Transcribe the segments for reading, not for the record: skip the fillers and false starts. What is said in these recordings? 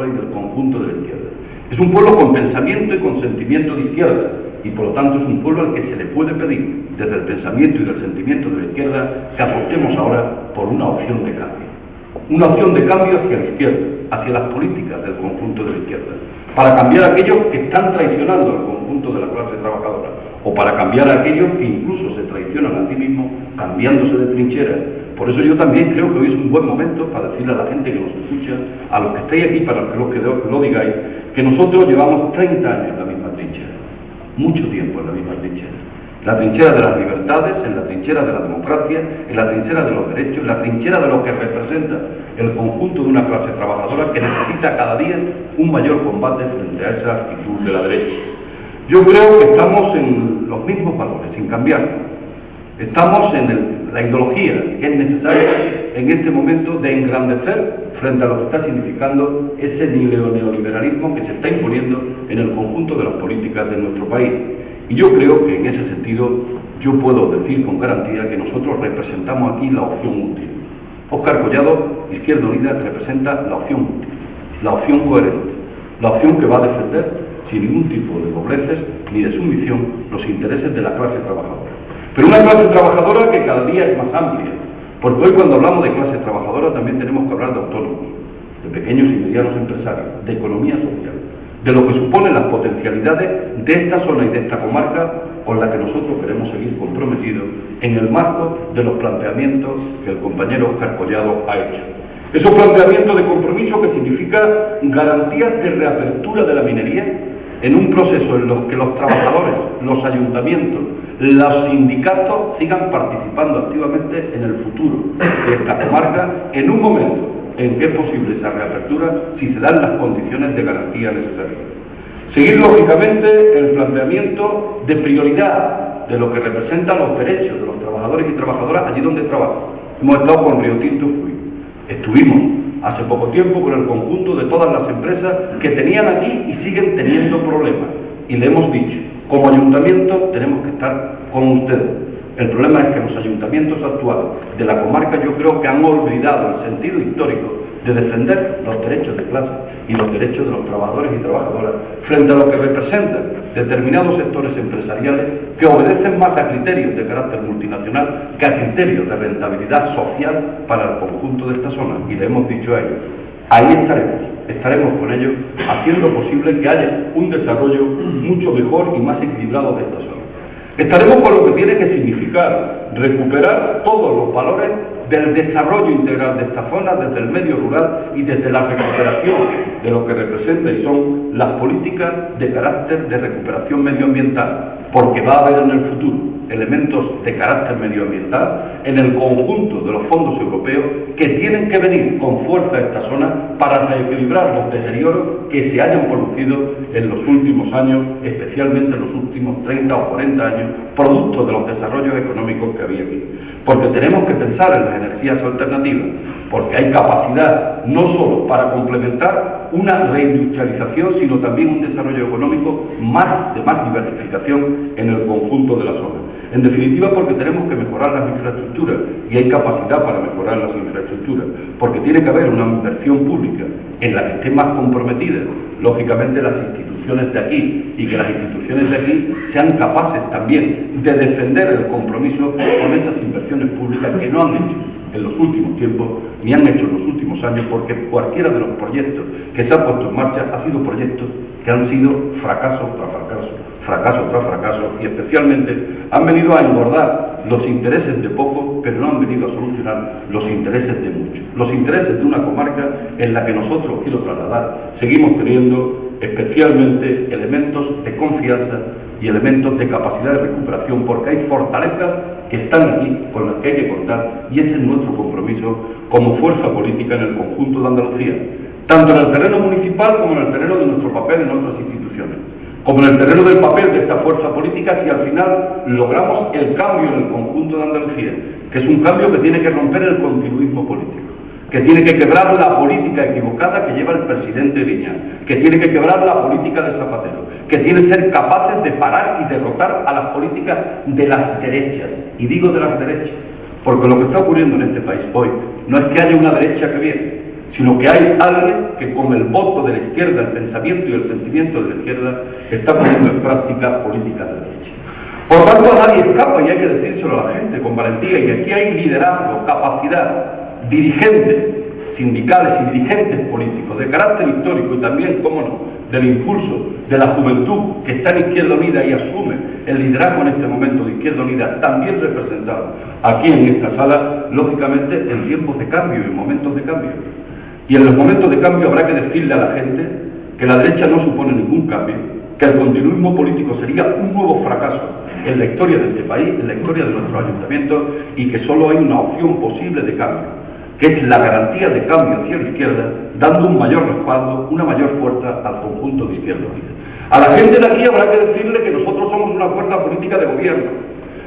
y del conjunto de la izquierda. Es un pueblo con pensamiento y con sentimiento de izquierda, y por lo tanto es un pueblo al que se le puede pedir, desde el pensamiento y del sentimiento de la izquierda, que apostemos ahora por una opción de cambio. Una opción de cambio hacia la izquierda, hacia las políticas del conjunto de la izquierda, para cambiar a aquellos que están traicionando al conjunto de la clase trabajadora, o para cambiar a aquellos que incluso se traicionan a sí mismos cambiándose de trinchera. Por eso yo también creo que hoy es un buen momento para decirle a la gente que nos escucha, a los que estéis aquí, para los que lo digáis, que nosotros llevamos 30 años en la misma trinchera, mucho tiempo en la misma trinchera. La trinchera de las libertades, en la trinchera de la democracia, en la trinchera de los derechos, en la trinchera de lo que representa el conjunto de una clase trabajadora que necesita cada día un mayor combate frente a esa actitud de la derecha. Yo creo que estamos en los mismos valores, sin cambiar. Estamos en la ideología que es necesaria en este momento de engrandecer frente a lo que está significando ese neoliberalismo que se está imponiendo en el conjunto de las políticas de nuestro país. Y yo creo que en ese sentido yo puedo decir con garantía que nosotros representamos aquí la opción útil. Óscar Collado, Izquierda Unida, representa la opción útil, la opción coherente, la opción que va a defender sin ningún tipo de dobleces ni de sumisión los intereses de la clase trabajadora. Pero una clase trabajadora que cada día es más amplia, porque hoy cuando hablamos de clase trabajadora también tenemos que hablar de autónomos, de pequeños y medianos empresarios, de economía social, de lo que suponen las potencialidades de esta zona y de esta comarca con la que nosotros queremos seguir comprometidos en el marco de los planteamientos que el compañero Óscar Collado ha hecho. Esos planteamientos de compromiso que significa garantías de reapertura de la minería en un proceso en los que los trabajadores, los ayuntamientos, los sindicatos sigan participando activamente en el futuro de esta comarca en un momento en que es posible esa reapertura si se dan las condiciones de garantía necesarias. Seguir lógicamente el planteamiento de prioridad de lo que representan los derechos de los trabajadores y trabajadoras allí donde trabajan. Hemos estado con Río Tinto Fui, estuvimos hace poco tiempo con el conjunto de todas las empresas que tenían aquí y siguen teniendo problemas, y le hemos dicho, como ayuntamiento tenemos que estar con ustedes. El problema es que los ayuntamientos actuales de la comarca yo creo que han olvidado el sentido histórico de defender los derechos de clase y los derechos de los trabajadores y trabajadoras frente a lo que representan determinados sectores empresariales que obedecen más a criterios de carácter multinacional que a criterios de rentabilidad social para el conjunto de esta zona. Y le hemos dicho a ellos, ahí estaremos con ellos haciendo posible que haya un desarrollo mucho mejor y más equilibrado de esta zona. Estaremos con lo que tiene que significar recuperar todos los valores del desarrollo integral de esta zona, desde el medio rural y desde la recuperación de lo que representa y son las políticas de carácter de recuperación medioambiental, porque va a haber en el futuro elementos de carácter medioambiental en el conjunto de los fondos europeos que tienen que venir con fuerza a esta zona para reequilibrar los deterioros que se hayan producido en los últimos años, especialmente en los últimos 30 o 40 años, producto de los desarrollos económicos que había aquí. Porque tenemos que pensar en las energías alternativas, porque hay capacidad no solo para complementar una reindustrialización, sino también un desarrollo económico de más diversificación en el conjunto de la zona. En definitiva, porque tenemos que mejorar las infraestructuras, y hay capacidad para mejorar las infraestructuras, porque tiene que haber una inversión pública en la que esté más comprometida, lógicamente, las instituciones de aquí, y que las instituciones de aquí sean capaces también de defender el compromiso con esas inversiones públicas que no han hecho en los últimos tiempos, ni han hecho en los últimos años, porque cualquiera de los proyectos que se han puesto en marcha ha sido proyectos que han sido fracaso tras fracaso, fracaso tras fracaso, y especialmente han venido a engordar los intereses de pocos, pero no han venido a solucionar los intereses de muchos, los intereses de una comarca en la que nosotros, quiero trasladar, seguimos teniendo especialmente elementos de confianza y elementos de capacidad de recuperación, porque hay fortalezas que están aquí, con las que hay que contar, y ese es nuestro compromiso como fuerza política en el conjunto de Andalucía, tanto en el terreno municipal como en el terreno de nuestro papel en otras instituciones, como en el terreno del papel de esta fuerza política, si al final logramos el cambio en el conjunto de Andalucía, que es un cambio que tiene que romper el continuismo político, que tiene que quebrar la política equivocada que lleva el presidente Viña, que tiene que quebrar la política de Zapatero, que tiene que ser capaces de parar y derrotar a las políticas de las derechas. Y digo de las derechas, porque lo que está ocurriendo en este país hoy no es que haya una derecha que viene, sino que hay alguien que con el voto de la izquierda, el pensamiento y el sentimiento de la izquierda, está poniendo en práctica políticas de derecha. Por tanto, a nadie escapa, y hay que decírselo a la gente con valentía, y aquí hay liderazgo, capacidad, dirigentes sindicales y dirigentes políticos de carácter histórico y también, cómo no, del impulso de la juventud que está en Izquierda Unida y asume el liderazgo en este momento de Izquierda Unida, también representado aquí en esta sala, lógicamente en tiempos de cambio, en momentos de cambio. Y en los momentos de cambio habrá que decirle a la gente que la derecha no supone ningún cambio, que el continuismo político sería un nuevo fracaso en la historia de este país, en la historia de nuestros ayuntamientos, y que solo hay una opción posible de cambio, que es la garantía de cambio hacia la izquierda, dando un mayor respaldo, una mayor fuerza al conjunto de Izquierda Unida. A la gente de aquí habrá que decirle que nosotros somos una fuerza política de gobierno,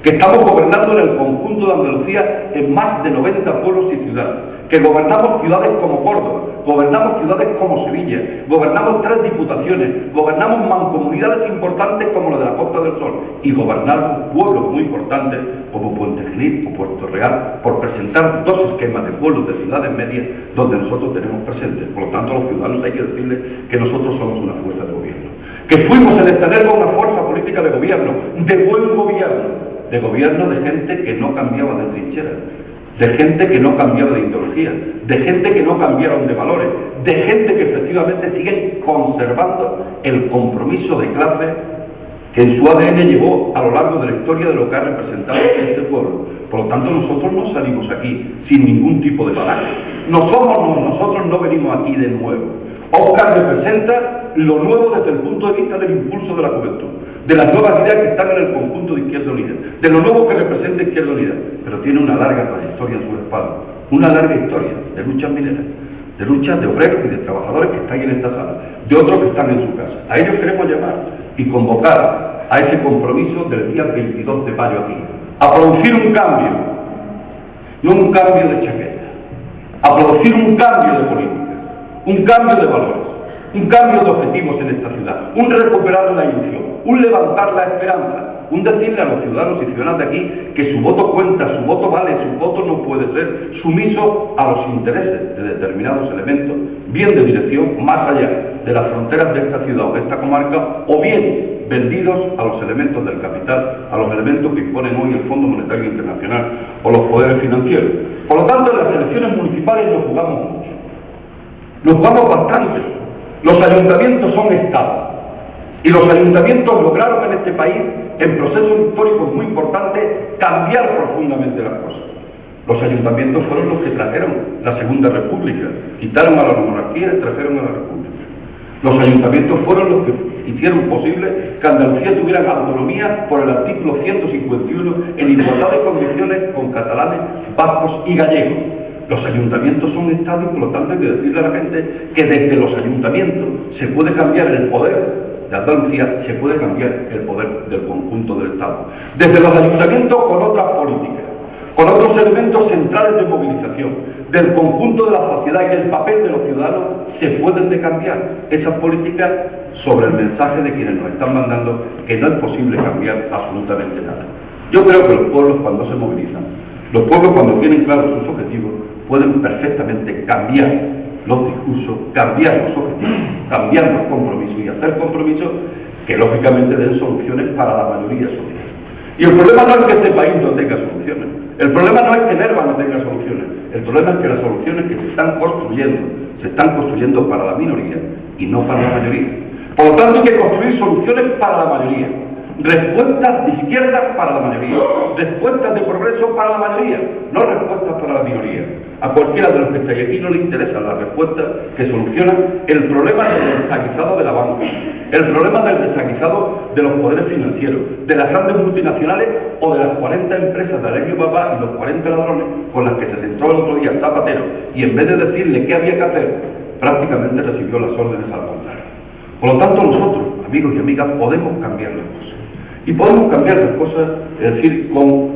que estamos gobernando en el conjunto de Andalucía en más de 90 pueblos y ciudades, que gobernamos ciudades como Córdoba, gobernamos ciudades como Sevilla, gobernamos 3 diputaciones, gobernamos mancomunidades importantes como la de la Costa del Sol y gobernamos pueblos muy importantes como Puente Genil o Puerto Real, por presentar 2 esquemas de pueblos de ciudades medias donde nosotros tenemos presentes. Por lo tanto, a los ciudadanos hay que decirles que nosotros somos una fuerza de gobierno, que fuimos en esta época una fuerza política de gobierno, de buen gobierno, de gobierno de gente que no cambiaba de trinchera, de gente que no cambiaba de ideología, de gente que no cambiaron de valores, de gente que efectivamente siguen conservando el compromiso de clase que en su ADN llevó a lo largo de la historia de lo que ha representado este pueblo. Por lo tanto, nosotros no salimos aquí sin ningún tipo de bagaje. Nosotros no venimos aquí de nuevo. Óscar representa lo nuevo desde el punto de vista del impulso de la juventud, de las nuevas ideas que están en el conjunto de Izquierda Unida, de lo nuevo que representa Izquierda Unida, pero tiene una larga trayectoria en su espalda, una larga historia de luchas mineras, de luchas de obreros y de trabajadores que están en esta sala, de otros que están en su casa. A ellos queremos llamar y convocar a ese compromiso del día 22 de mayo aquí, a producir un cambio, no un cambio de chaqueta, a producir un cambio de política, un cambio de valores, un cambio de objetivos en esta ciudad, un recuperar la ilusión, un levantar la esperanza, un decirle a los ciudadanos y ciudadanas de aquí que su voto cuenta, su voto vale, su voto no puede ser sumiso a los intereses de determinados elementos, bien de dirección más allá de las fronteras de esta ciudad o de esta comarca, o bien vendidos a los elementos del capital, a los elementos que imponen hoy el Fondo Monetario Internacional o los poderes financieros. Por lo tanto, en las elecciones municipales nos jugamos mucho, nos jugamos bastante. Los ayuntamientos son estados y los ayuntamientos lograron en este país, en procesos históricos muy importantes, cambiar profundamente las cosas. Los ayuntamientos fueron los que trajeron la Segunda República, quitaron a la monarquía y trajeron a la República. Los ayuntamientos fueron los que hicieron posible que Andalucía tuviera autonomía por el artículo 151 en igualdad de condiciones con catalanes, vascos y gallegos. Los ayuntamientos son estados y por lo tanto hay que decirle a la gente que desde los ayuntamientos se puede cambiar el poder de Andalucía, se puede cambiar el poder del conjunto del Estado. Desde los ayuntamientos con otras políticas, con otros elementos centrales de movilización, del conjunto de la sociedad y del papel de los ciudadanos, se pueden cambiar esas políticas sobre el mensaje de quienes nos están mandando que no es posible cambiar absolutamente nada. Yo creo que los pueblos cuando se movilizan, los pueblos cuando tienen claros sus objetivos, pueden perfectamente cambiar los discursos, cambiar los objetivos, cambiar los compromisos y hacer compromisos que lógicamente den soluciones para la mayoría social. Y el problema no es que este país no tenga soluciones, el problema no es que Nerva no tenga soluciones, el problema es que las soluciones que se están construyendo para la minoría y no para la mayoría. Por lo tanto hay que construir soluciones para la mayoría, respuestas de izquierda para la mayoría, respuestas de progreso para la mayoría, no respuestas para la minoría. A cualquiera de los que está aquí no le interesan las respuestas que solucionan el problema del desaguisado de la banca, el problema del desaguisado de los poderes financieros, de las grandes multinacionales o de las 40 empresas de Alegrio Papá y los 40 ladrones con las que se sentó el otro día Zapatero y en vez de decirle qué había que hacer, prácticamente recibió las órdenes al contrario. Por lo tanto, nosotros, amigos y amigas, podemos cambiar las cosas. Y podemos cambiar las cosas, es decir, con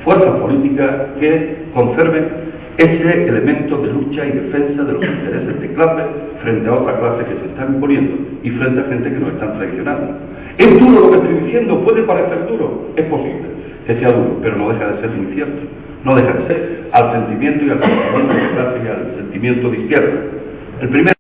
fuerzas políticas que conserven ese elemento de lucha y defensa de los intereses de clase frente a otra clase que se está imponiendo y frente a gente que nos están traicionando. ¿Es duro lo que estoy diciendo? ¿Puede parecer duro? Es posible que sea duro, pero no deja de ser muy cierto. no deja de ser, al sentimiento y al sentimiento de clase y al sentimiento de izquierda. El primer